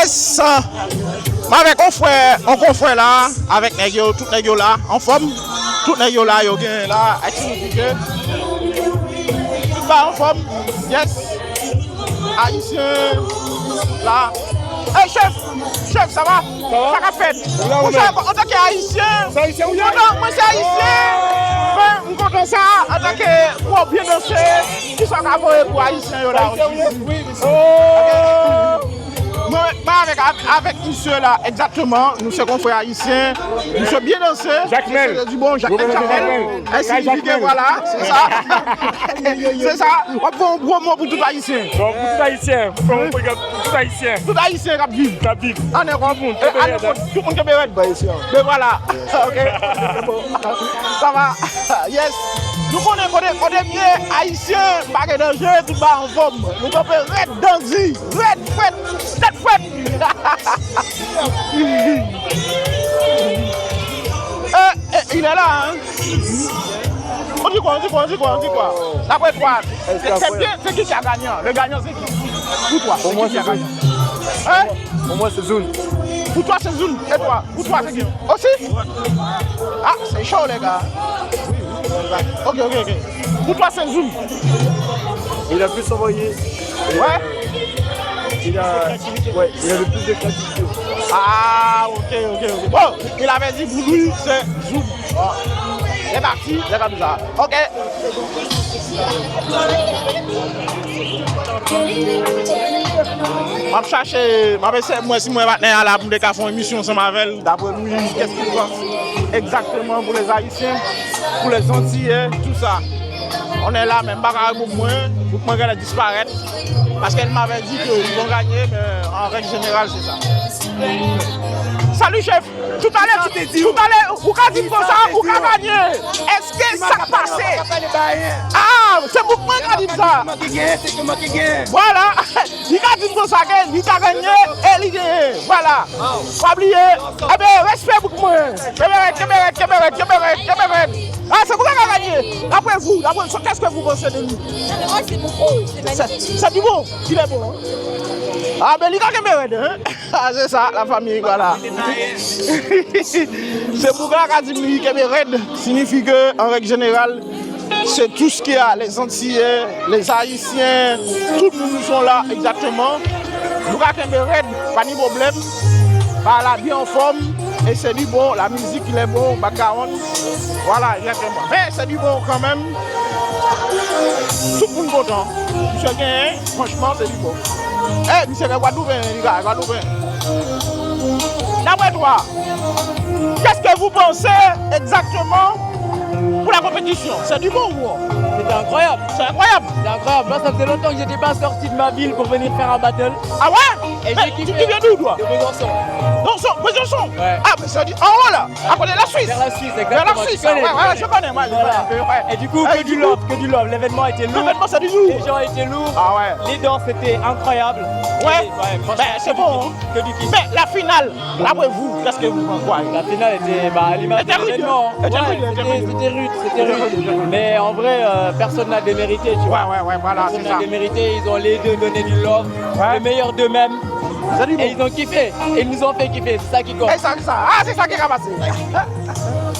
Yes! Avec un confrère là, avec Negio, tout Negio là, en forme. Tout Negio là, yo gen là, activité. Tout ça en forme. Yes! Haïtien là. Hey chef, ça va? Ça va fait? En tant qu'Haïtien, moi c'est Haïtien. Je suis content ça, en tant que pour bien danser, qui sont capables pour Haïtien là aussi. Avec monsieur là, exactement, nous sommes confrères haïtiens, nous sommes bien dansés. Jacques Mel. Du bon, Jacques Mel. Voilà, c'est ça. C'est ça. On va faire un gros mot pour tout haïtien. Bon, pour tout haïtien. Pour tout haïtien. Tout haïtien qui vit. On est rond. Tout le monde qui est bien ici. Mais voilà. Ok. Ça va. Yes. Nous connaissons bien haïtiens, pas de danger, tout bas en forme. Nous connaissons red dandy, red fête, tête fête. Il est là, hein? On dit quoi? D'après toi, c'est qui a gagné? Le gagnant, c'est qui? Pour toi, pour moi, c'est Zoun. Hein? Pour moi, c'est Zoun. Pour toi, c'est Zoun. Et toi? Pour toi, c'est qui? Aussi? Ah, c'est chaud, les gars. Ok. Pour toi, c'est Zoom. Il a plus envoyé. Ouais. Il a le plus de créativité. Ah, ok. Bon, il avait dit pour lui, c'est Zoom. Oh. C'est parti, c'est comme ça. Ok. Je vais chercher, moi si moi maintenant à la pour faire une émission ensemble avec d'après lui, qu'est-ce qu'il pense exactement pour les Haïtiens, pour les Antillais, tout ça. On est là, même pas pour moi qu'elle disparaître. Parce qu'elle m'avait dit qu'ils vont gagner, mais en règle générale, c'est ça. Salut chef, tout à l'heure, vous avez dit ça, vous avez gagné. Est-ce que ça passé? Ah, c'est pour moi qui a dit ça. Voilà, il a dit ça, il a gagné et il a gagné. Voilà, pas oublier. Eh bien, respect pour moi. Ah, c'est pour ça qu'il a gagné. D'après vous, qu'est-ce que vous pensez de lui? C'est du bon, il est bon. Ah, ben il a gagné. Ah, c'est ça, la famille, voilà. C'est pour ça qu'il dit que signifie qu'en règle générale, c'est tout ce qu'il y a, les Antillais, les Haïtiens, tout le monde sont là exactement. Nous avons pas de problème, voilà, bien en forme, et c'est du bon, la musique il est bon, background, voilà, exactement. Mais c'est du bon quand même. Tout le monde content. Monsieur Gain, franchement, c'est du bon. Eh, monsieur Guadeloupe, les gars, Guadeloupe. D'après toi, qu'est-ce que vous pensez exactement pour la compétition? C'est du bon ou quoi? C'était incroyable. C'est incroyable. C'est incroyable. Moi, ça faisait longtemps que j'étais pas sorti de ma ville pour venir faire un battle. Ah ouais? Et mais j'ai kiffé. Tu viens d'où toi? De Besançon. Besançon? Ouais. Ah, mais ça dit en haut là, à côté de la Suisse. Vers la Suisse, exactement. Vers la Suisse, ouais, je connais. Voilà. Et du coup, que du love. L'événement était lourd. L'événement, c'est du lourd. Les gens étaient lourds. Ah ouais. Les danses étaient incroyables. Ouais. Ben, c'est bon. Que du kiff. Mais la finale, après vous, qu'est-ce que vous pensez? La finale était à l'image de l'événement. C'était rude. Mais en vrai, personne n'a démérité, tu vois. Ouais, voilà, c'est ça. Personne n'a démérité, ils ont les deux donné du love, le meilleur d'eux-mêmes. Et ils ont kiffé, et ils nous ont fait kiffer, c'est ça qui compte. C'est ça qui est ramassé.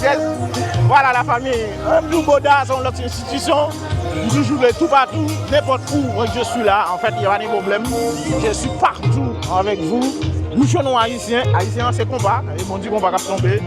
Yes. Voilà la famille. Nous, Boda, sont notre institution. Nous jouons tout partout, n'importe où. Moi, je suis là. En fait, il n'y a pas de problème. Je suis partout avec vous. Nous sommes haïtiens. Haïtiens, c'est combat. Ils m'ont dit qu'on va tomber.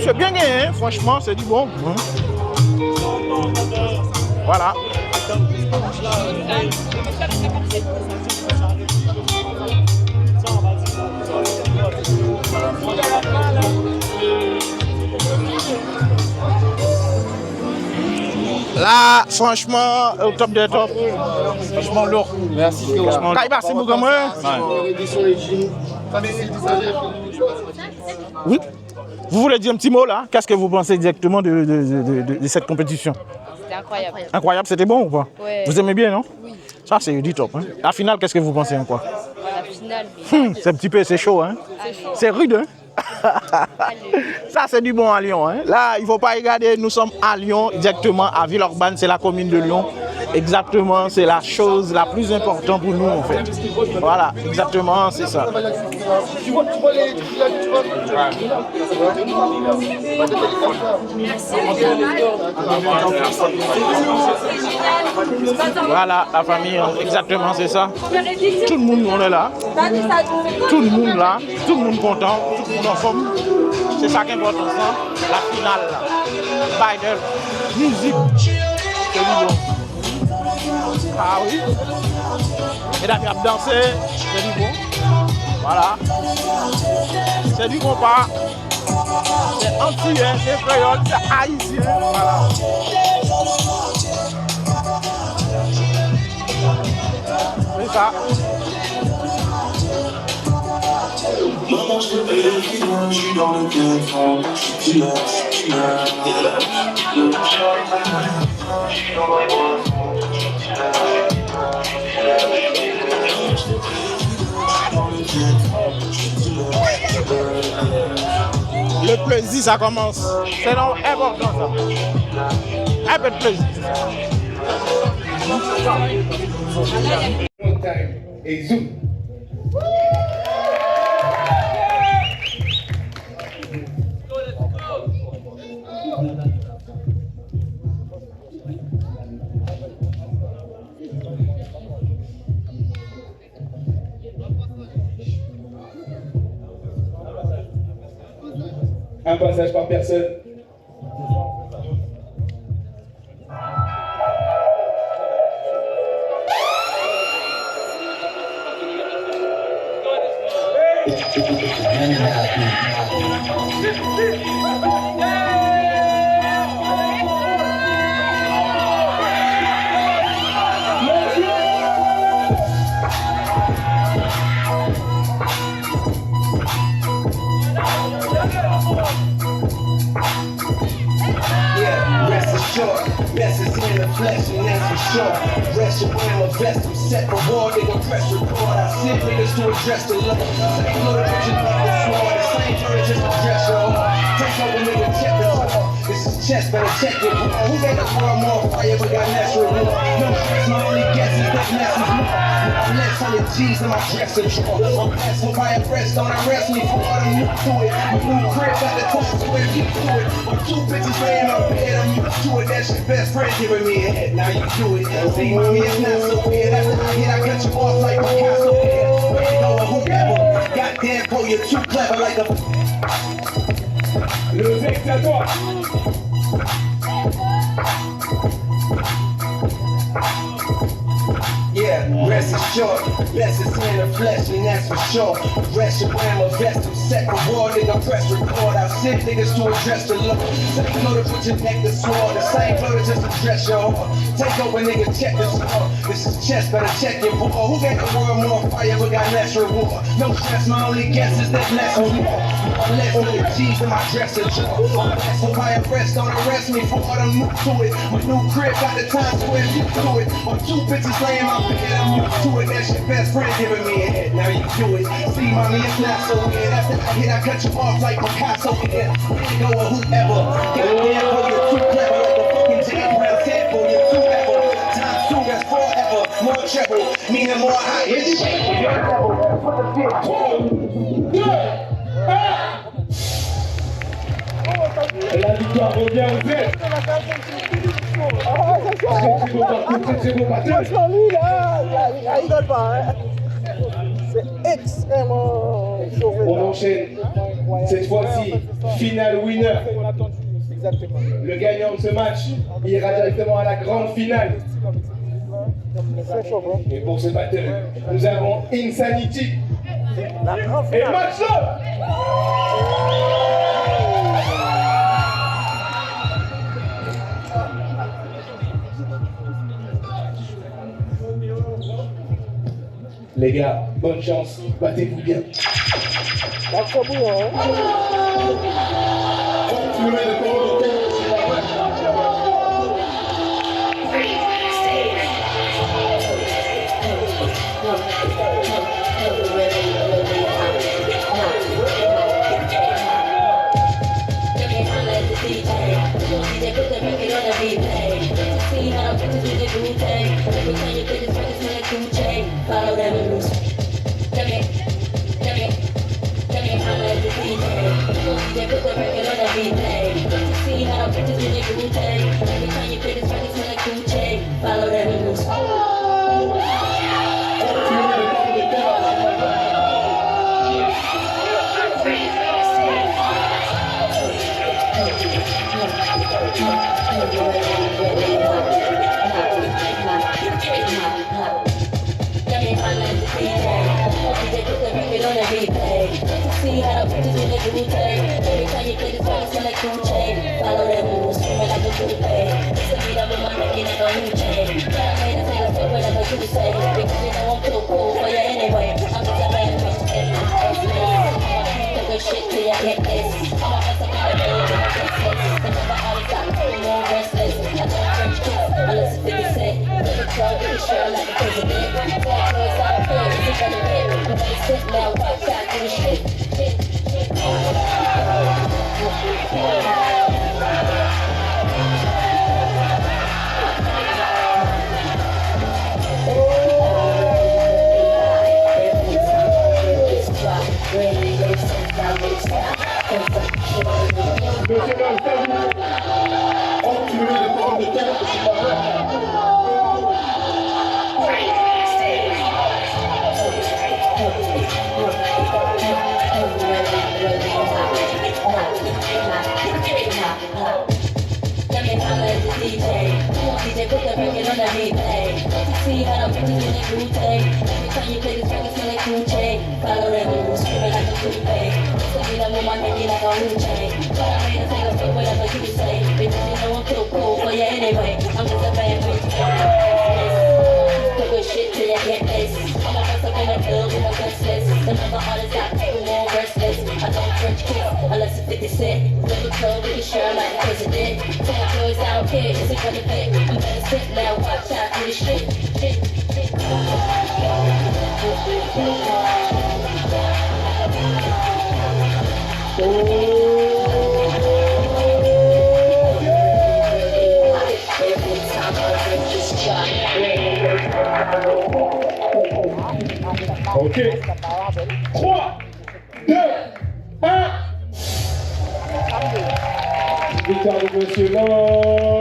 C'est bien gagné, franchement, c'est du bon. Voilà. Là, franchement, au top des tops. Franchement lourd. Merci, franchement. Merci beaucoup. Oui. Vous voulez dire un petit mot là? Qu'est-ce que vous pensez exactement de cette compétition? C'était incroyable. Incroyable, c'était bon ou pas? Ouais. Vous aimez bien, non? Oui. Ça, c'est du top. Hein? La finale, qu'est-ce que vous pensez quoi? La finale, c'est un petit peu, c'est chaud, hein? C'est rude, hein? Ça, c'est du bon à Lyon. Hein? Là, il ne faut pas regarder, nous sommes à Lyon, exactement, à Villeurbanne, c'est la commune de Lyon. Exactement, c'est la chose la plus importante pour nous en fait. Voilà, exactement, c'est ça. Voilà, la famille, exactement, c'est ça. Tout le monde, on est là. Tout le monde là, tout le monde content, tout le monde en forme. C'est ça qui est important, ça. La finale là. Biden, musique, c'est du bon. Ah oui. Et là, il a dansé, c'est du bon. Voilà. C'est du compas. C'est antillais, c'est créole, c'est haïtien. Voilà. C'est ça. Maman, je te paye le client, je suis dans le cœur. Tu l'as. Le plaisir, ça commence. C'est donc important, ça. Un peu de plaisir. One time. Et zoom. Un passage par personne. Yeah, rest assured, best is in the flesh, and that's for sure. Rest your wearing my vest, I'm set for war, they gon' press record. I send niggas to address the love. Same load of bitches like the sword, the same courage just to dress your heart. Take over nigga, check the door. This is chess, better check it. Who made the world more fire, but got natural war? No stress, my only guess is that message more. I'm less 100 G's in my dressing drawer. I'm passing by a breast, don't arrest me for all I'm new to it. My new crib got the top, so where you do it. My two bitches laying on bed, I'm used to it. That's your best friend giving me a head, now you do it. See, mommy, it's not so weird. After I hit, I cut you off like Picasso did. You know whoever. Goddamn, bro, you're too clever like a. Le mec, c'est à toi. Yeah, rest is short, best is in the flesh, and that's for sure. Rest your wearing my vest, I'm set for war, nigga, press record. I've sent niggas to address the love. Same flow to put your neck to sword, the same flow to just address your heart. Take over, nigga, check the score. This is chess, better check your ball. Who got the world more fire, but got less reward? No stress, my only guess is that less is more. Less of the G's in my dresser drawer. I'm passing by a breast, don't arrest me for all I'm new to it. My new crib got the time square, you do it. My two bitches laying my bed, I'm used to it. That's your best friend giving me a head, now you do it. See, mommy, it's not so weird. After I hit, I cut you off like Picasso did. You know or whoever. Goddamn, bro, you're too clever like a fucking Jam Brown temple. You're too ever. Times two, that's forever. More treble, meaning more high. It's shit, you're a devil. For the bitch. La victoire revient aux ailes. Très beau partout. Franchement, lui, là, il rigole pas. Hein. C'est extrêmement chauffé. On enchaîne. Cette fois-ci, finale winner. Exactement. Le gagnant de ce match ira directement à la grande finale. C'est chaud, bro. Et pour ce battle, nous avons Insanity La grande et finale. Match Love. Les gars, bonne chance, battez-vous bien. That's so cool, hein. They put the record on the replay. See how the bitches do the groove thing. Every time you play this record, smell like Gucci. Follow them rules. Let me holler at the DJ. DJ put the record on the replay. See how the bitches with their Gucci. Every time you play this record, smell like Gucci. Follow them rules. See how the bitches with the Gucci. Every time you play this song, it's like Gucci. Follow them rules, screaming like a Gucci. It's a beat up with my neck, like a Gucci. But I made a take a flip like a Gucci. Because you know I'm too cool for you anyway. I'm just a bad bitch and I'm took a shit till you get this. I'm a mess up in the middle of the restless. And never out of time, I'm more restless. I don't French kiss, unless it's 50 cent. Look at club, look at shirt like the president. Black boys out here, it's a better hit. I'm gonna sit now, watch out to the shit. DJ put the record on the replay. See how the bitches in the Gucci. Every time you play this record, smell like Gucci. Follow them rules, screaming like a Gucci. So you know my neck like a Gucci. But I made a take a flip, whatever you say. Bitches, you know I'm too cool for you anyway. I'm just a bad bitch. Took a shit till you get this. I'm a mess up in the club with my restless. Another artist out there more restless. I don't French kiss unless it's 50 cent. Look at club with your shirt like the president. Tell boys out here, it's a gonna fit. I'm better sit now, watch out for this shit. Ok. 3, 2, 1. Victoire de Monsieur Long.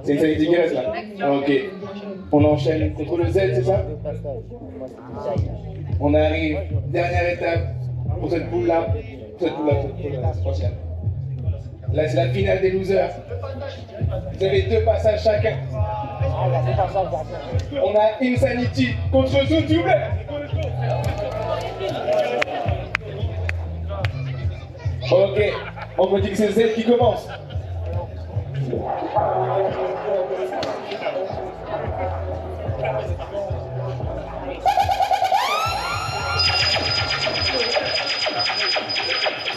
C'est ça dégueulasse là. Ok. On enchaîne contre le Z, c'est ça? On arrive, dernière étape pour cette poule-là. Cette prochaine. Là, c'est la finale des losers. Vous avez 2 passages chacun. On a Insanity contre Zoom, s'il vous plaît. Ok, on me dit que c'est Z qui commence.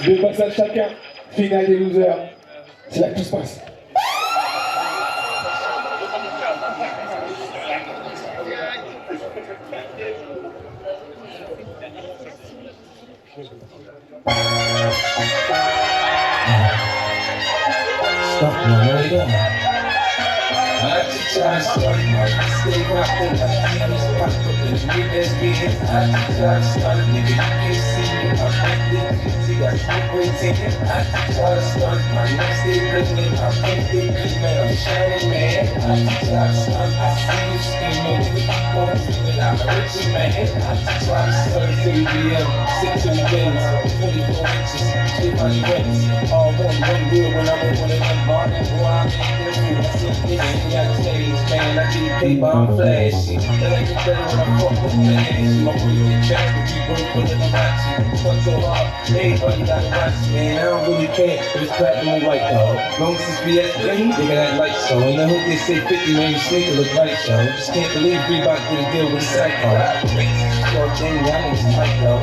Deux passages chacun, finale des losers. C'est là que tout se passe. Stop, man, where you going? I just try to start my stay rock on my fingers, pop up and read this beat. I just try to start a nigga, you can't see me. I'm back there, see, I can't wait to it. I just try to start my next day bringing. I'm back there, man, I'm shining, man. I just try to start, I see you scheming. I'm on it, I'm hurt you, man. I just try to start a CBM, 6 to the wins, 24 inches, 2 money wins. All one wheel when I'm on one of them bars. Boy, I'm in there, that's it, nigga. I change, man, I get paper, I'm flashy. That ain't the better when I fuck with flashy. My boy get trapped, but keep on pulling them at you. Fuck so hard, everybody gotta watch, man. I don't really care if it's platinum or white, dog. Long as it's BS, they got that light show. And I hope they say 50, man, you sneaker look right, yo. Just can't believe Reebok did a deal with a psycho. Short thing, y'all know it's tight, though.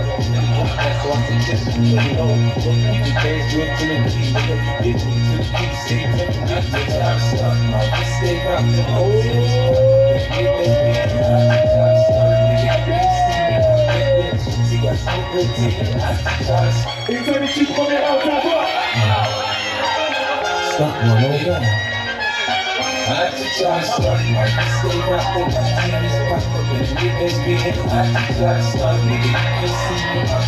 That's why I suggest you know. You can dance with to the key, get to the key, say, I'm stuck, man. Stay back to hold Insanity, première round, à toi. Stop, no. I just try to start my stay back on my TV's pop up and niggas being I just try to start nigga you can see me I'm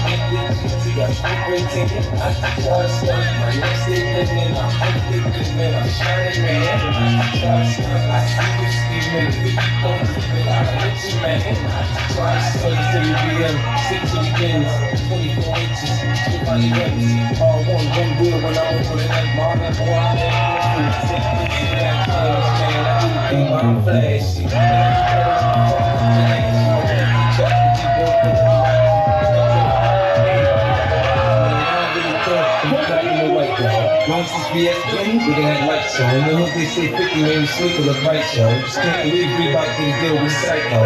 see I keep rotating I just try to start my next day living I'm thinking man I'm shining man I just try to start I see you scheming but you don't leave it I'm with you man I just try to start to BM 6 weekends 24 inches nobody runs all one wheel when I'm over the night mom and boy I'm I'm flashy. Once this BS blame, we can have lights on. And hope they say 50 maybe sleep with a price show. Just can't believe we about to deal with Psycho.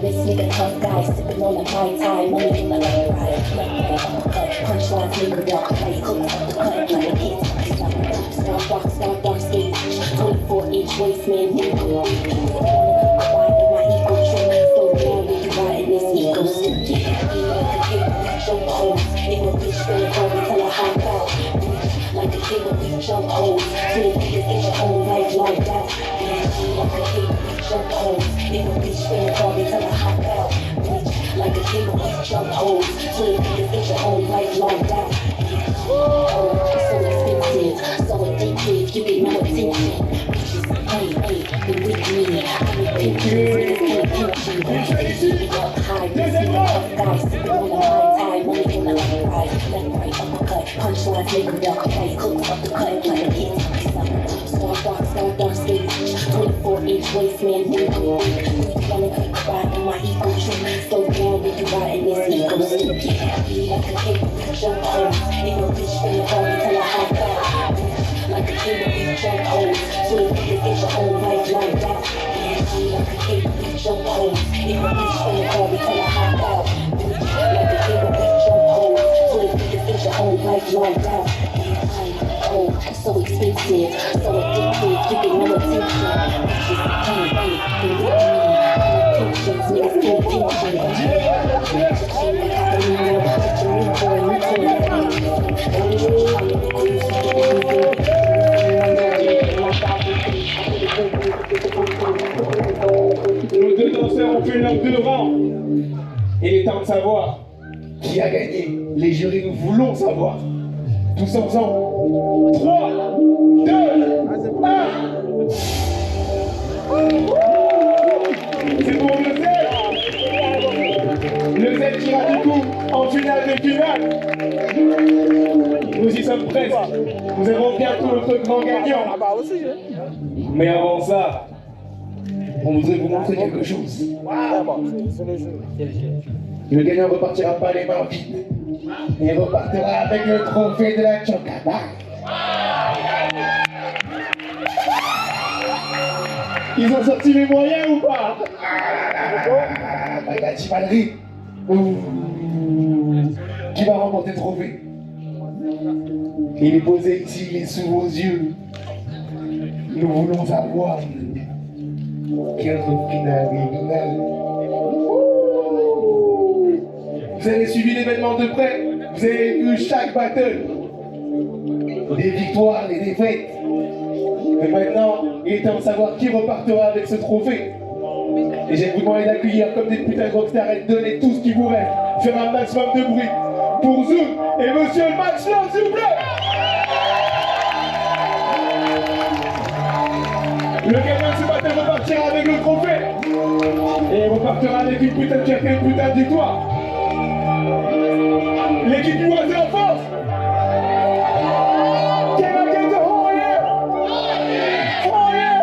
This nigga tough guy, sipping on a high tide, money in my left right, punchlines nigga dark, like cook up the cut, like a hit, star, dark skates, 24-inch waist man, nigga, my ego training, so down with you riding this ego, jump holes, nigga bitch, finna call me till I hop out, like a king of these jump holes, till the niggas get your own life like that, like a king of these jump holes, nigga bitch, finna call me till I hop out, like a king of these jump holes, till the niggas get your own life like that. Oh, it's so expensive, so addictive, you get no attention. Bitches, hey, been with me, I'm a big niggas can't pinch you. Keep up high, this nigga tough guy, sipping on a high tide, money in the left right, uppercut, punchlines nigga duck, right, cook up the cut, like a hit, star, dark skates, 24-inch waist man, nigga, wanna keep riding my ego training, so down with you riding this ego, like a king of these jump holes, nigga bitch finna call me till I hop out, like a king of these jump holes, so the niggas get your own life like that, like a king of these jump holes, nigga bitch finna call me till I hop out, like a king of these jump holes, so the niggas get your own life like that. Oh, so expensive, so addictive, you get no attention. Bitches, hey, been with me, I'm a pinches, niggas can't pinch Nos deux danseurs ont fait leur 2 rounds. Il est temps de savoir qui a gagné. Les jurys, nous voulons savoir. Tous ensemble. 3, 2, 1. C'est pour le Z. Le Z qui ira du coup en finale des finales. Nous y sommes presque. Nous avons bientôt notre grand gagnant. Mais avant ça, on voudrait vous montrer quelque chose. Le gagnant ne repartira pas les mains vides. Il repartira avec le trophée de la Chocaba. Ils ont sorti les moyens ou pas? La chivalerie. Qui va remporter le trophée? Il est posé ici, il est sous vos yeux. Nous voulons savoir quel finale est. Vous avez suivi l'événement de près, vous avez vu chaque battle, des victoires, des défaites. Et maintenant, il est temps de savoir qui repartira avec ce trophée. Et j'ai vous demander d'accueillir comme des putains de rockstars et de donner tout ce qui vous reste. Faire un maximum de bruit pour Zoom et Monsieur Max Love, s'il vous plaît. Le gagnant de ce battle repartira avec le trophée. Et il repartira avec une putain de fierté, une putain de victoire. L'équipe du Oise en force. Can I get the oh yeah? Oh yeah!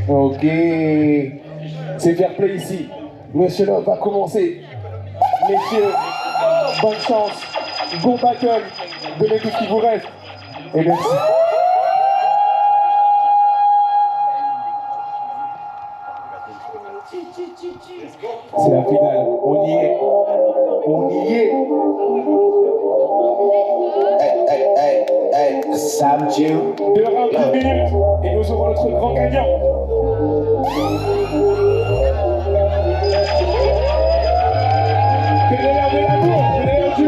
Ok. C'est fair play ici. Monsieur Love va commencer. Messieurs, bonne chance. Bon battle. Donnez tout ce qui vous reste. Et merci. C'est la finale. On y est. On y est. Deux rounds d'une minute. Et nous aurons notre grand gagnant. Que de l'air de l'amour, que de l'air du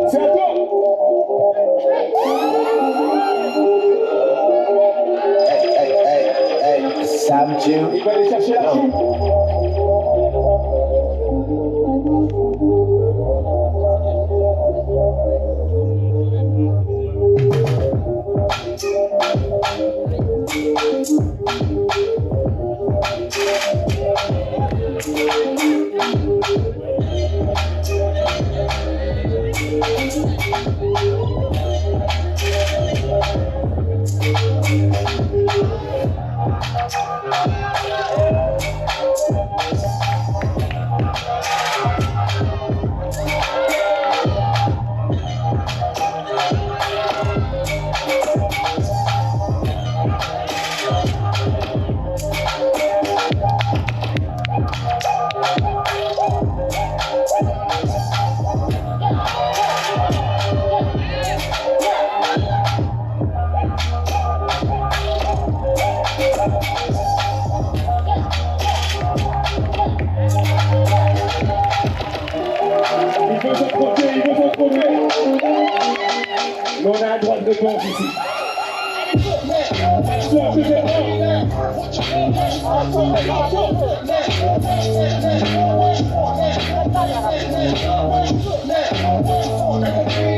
C'est à toi. Il va aller chercher la coupe. Il veut s'affronter. Mais on a un droit de réponse ici. Attention,